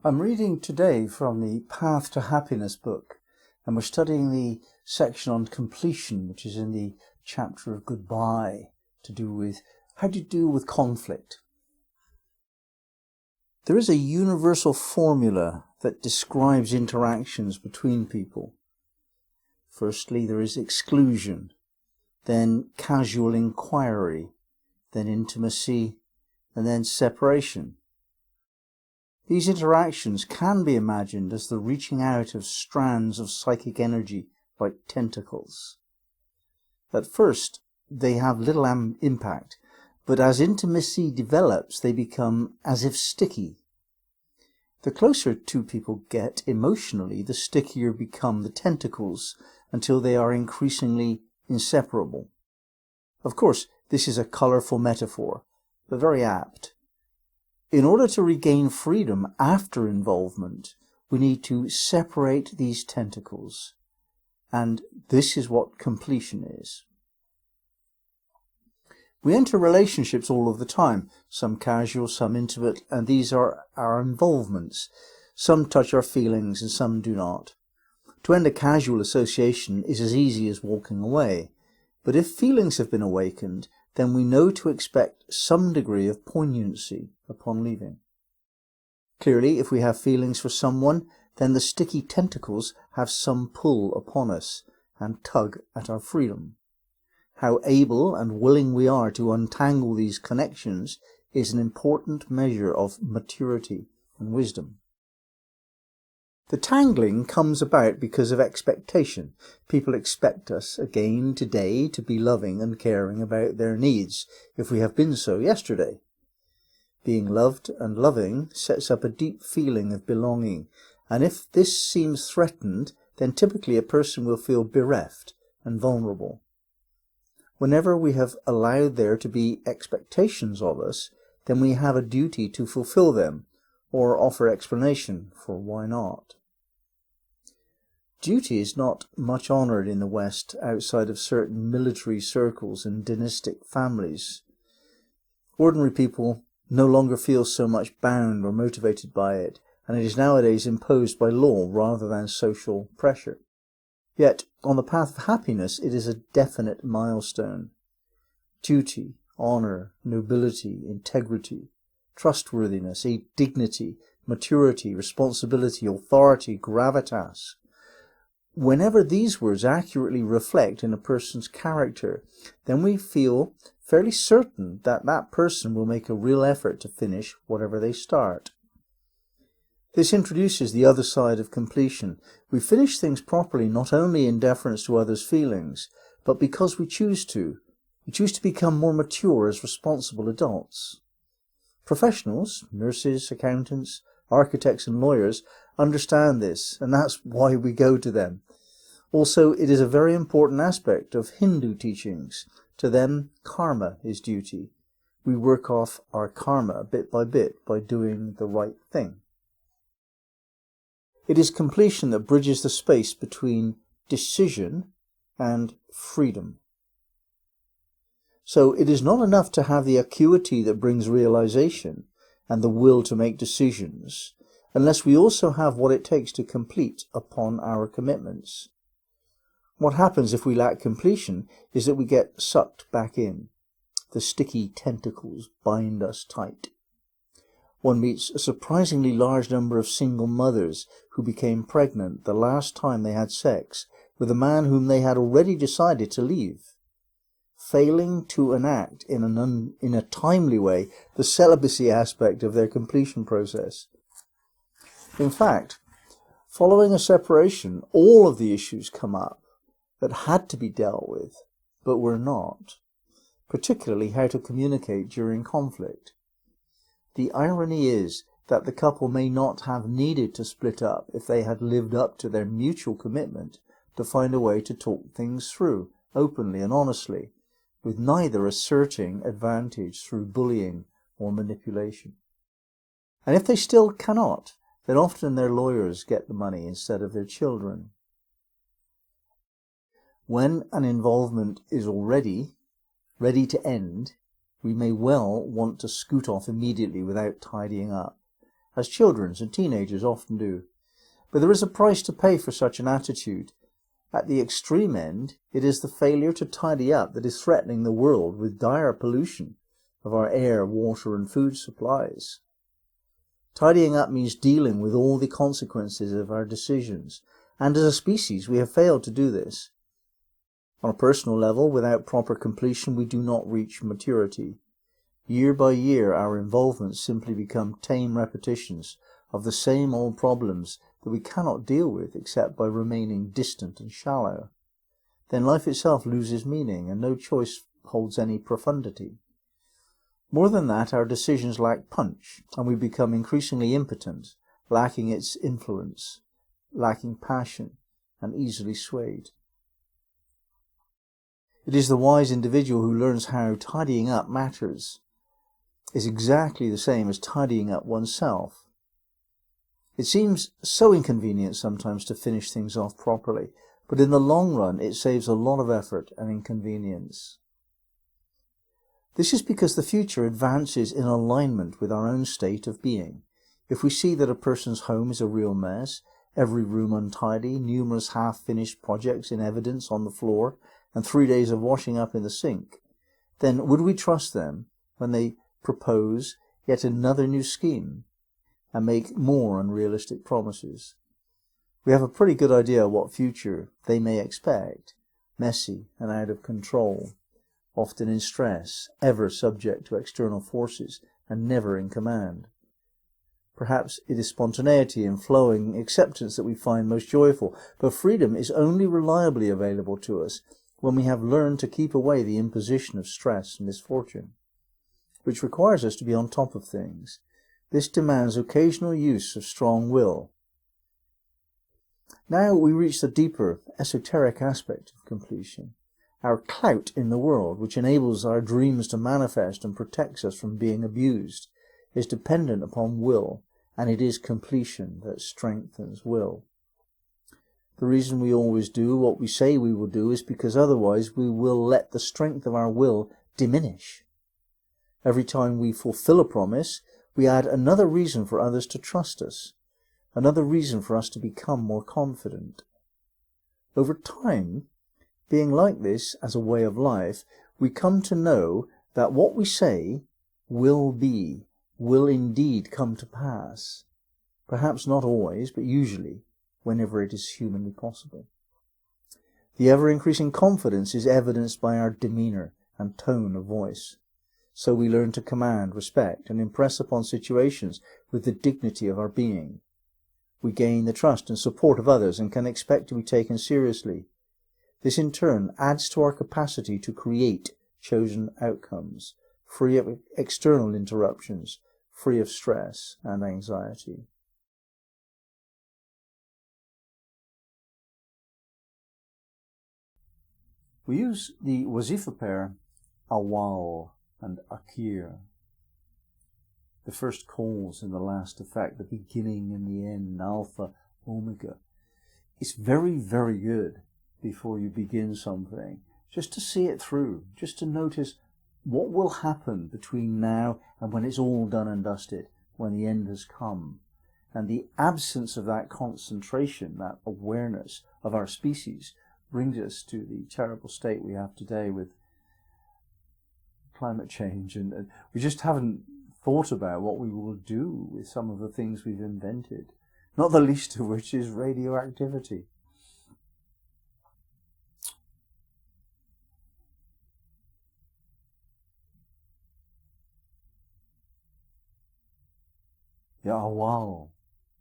I'm reading today from the Path to Happiness book, and we're studying the section on completion, which is in the chapter of goodbye, to do with how to deal with conflict. There is a universal formula that describes interactions between people. Firstly, there is exclusion, then casual inquiry, then intimacy, and then separation. These interactions can be imagined as the reaching out of strands of psychic energy like tentacles. At first, they have little impact, but as intimacy develops, they become as if sticky. The closer two people get emotionally, the stickier become the tentacles until they are increasingly inseparable. Of course, this is a colourful metaphor, but very apt. In order to regain freedom after involvement, we need to separate these tentacles, and this is what completion is. We enter relationships all of the time, some casual, some intimate, and these are our involvements. Some touch our feelings and some do not. To end a casual association is as easy as walking away, but if feelings have been awakened, then we know to expect some degree of poignancy upon leaving. Clearly, if we have feelings for someone, then the sticky tentacles have some pull upon us and tug at our freedom. How able and willing we are to untangle these connections is an important measure of maturity and wisdom. The tangling comes about because of expectation. People expect us again today to be loving and caring about their needs, if we have been so yesterday. Being loved and loving sets up a deep feeling of belonging, and if this seems threatened, then typically a person will feel bereft and vulnerable. Whenever we have allowed there to be expectations of us, then we have a duty to fulfill them, or offer explanation for why not. Duty is not much honoured in the West outside of certain military circles and dynastic families. Ordinary people no longer feel so much bound or motivated by it, and it is nowadays imposed by law rather than social pressure. Yet, on the path of happiness, it is a definite milestone. Duty, honour, nobility, integrity, trustworthiness, dignity, maturity, responsibility, authority, gravitas. Whenever these words accurately reflect in a person's character, then we feel fairly certain that that person will make a real effort to finish whatever they start. This introduces the other side of completion. We finish things properly not only in deference to others' feelings, but because we choose to. We choose to become more mature as responsible adults. Professionals, nurses, accountants, architects and lawyers understand this, and that's why we go to them. Also, it is a very important aspect of Hindu teachings. To them, karma is duty. We work off our karma bit by doing the right thing. It is completion that bridges the space between decision and freedom. So it is not enough to have the acuity that brings realization and the will to make decisions, unless we also have what it takes to complete upon our commitments. What happens if we lack completion is that we get sucked back in. The sticky tentacles bind us tight. One meets a surprisingly large number of single mothers who became pregnant the last time they had sex with a man whom they had already decided to leave. Failing to enact in a timely way the celibacy aspect of their completion process. In fact, following a separation, all of the issues come up that had to be dealt with, but were not, particularly how to communicate during conflict. The irony is that the couple may not have needed to split up if they had lived up to their mutual commitment to find a way to talk things through openly and honestly, with neither asserting advantage through bullying or manipulation. And if they still cannot, then often their lawyers get the money instead of their children. When an involvement is already ready to end, we may well want to scoot off immediately without tidying up, as children and teenagers often do. But there is a price to pay for such an attitude. At the extreme end, it is the failure to tidy up that is threatening the world with dire pollution of our air, water and food supplies. Tidying up means dealing with all the consequences of our decisions, and as a species we have failed to do this. On a personal level, without proper completion, we do not reach maturity. Year by year, our involvements simply become tame repetitions of the same old problems that we cannot deal with except by remaining distant and shallow. Then life itself loses meaning, and no choice holds any profundity. More than that, our decisions lack punch, and we become increasingly impotent, lacking its influence, lacking passion, and easily swayed. It is the wise individual who learns how tidying up matters is exactly the same as tidying up oneself. It seems so inconvenient sometimes to finish things off properly, but in the long run it saves a lot of effort and inconvenience. This is because the future advances in alignment with our own state of being. If we see that a person's home is a real mess, every room untidy, numerous half-finished projects in evidence on the floor, and 3 days of washing up in the sink, then would we trust them when they propose yet another new scheme and make more unrealistic promises? We have a pretty good idea what future they may expect: messy and out of control, often in stress, ever subject to external forces and never in command. Perhaps it is spontaneity and flowing acceptance that we find most joyful, but freedom is only reliably available to us when we have learned to keep away the imposition of stress and misfortune, which requires us to be on top of things. This demands occasional use of strong will. Now we reach the deeper, esoteric aspect of completion. Our clout in the world, which enables our dreams to manifest and protects us from being abused, is dependent upon will, and it is completion that strengthens will. The reason we always do what we say we will do is because otherwise we will let the strength of our will diminish. Every time we fulfill a promise, we add another reason for others to trust us, another reason for us to become more confident. Over time, being like this as a way of life, we come to know that what we say will be, will indeed come to pass. Perhaps not always, but usually, whenever it is humanly possible. The ever-increasing confidence is evidenced by our demeanour and tone of voice. So we learn to command, respect, and impress upon situations with the dignity of our being. We gain the trust and support of others and can expect to be taken seriously. This in turn adds to our capacity to create chosen outcomes, free of external interruptions, free of stress and anxiety. We use the wazifa pair awal and akir, the first cause and the last effect, the beginning and the end, alpha, omega. It's very, very good before you begin something, just to see it through, just to notice what will happen between now and when it's all done and dusted, when the end has come. And the absence of that concentration, that awareness of our species, brings us to the terrible state we have today with climate change, and we just haven't thought about what we will do with some of the things we've invented, not the least of which is radioactivity. Ya awal,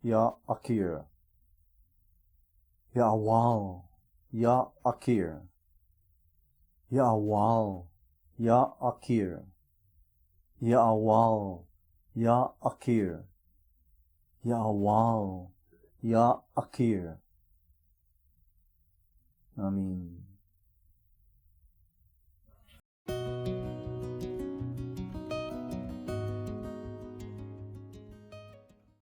ya akir. Ya awal, ya akir. Ya awal, ya akir. Ya awal, ya akir. Ya awal, ya akir. I mean,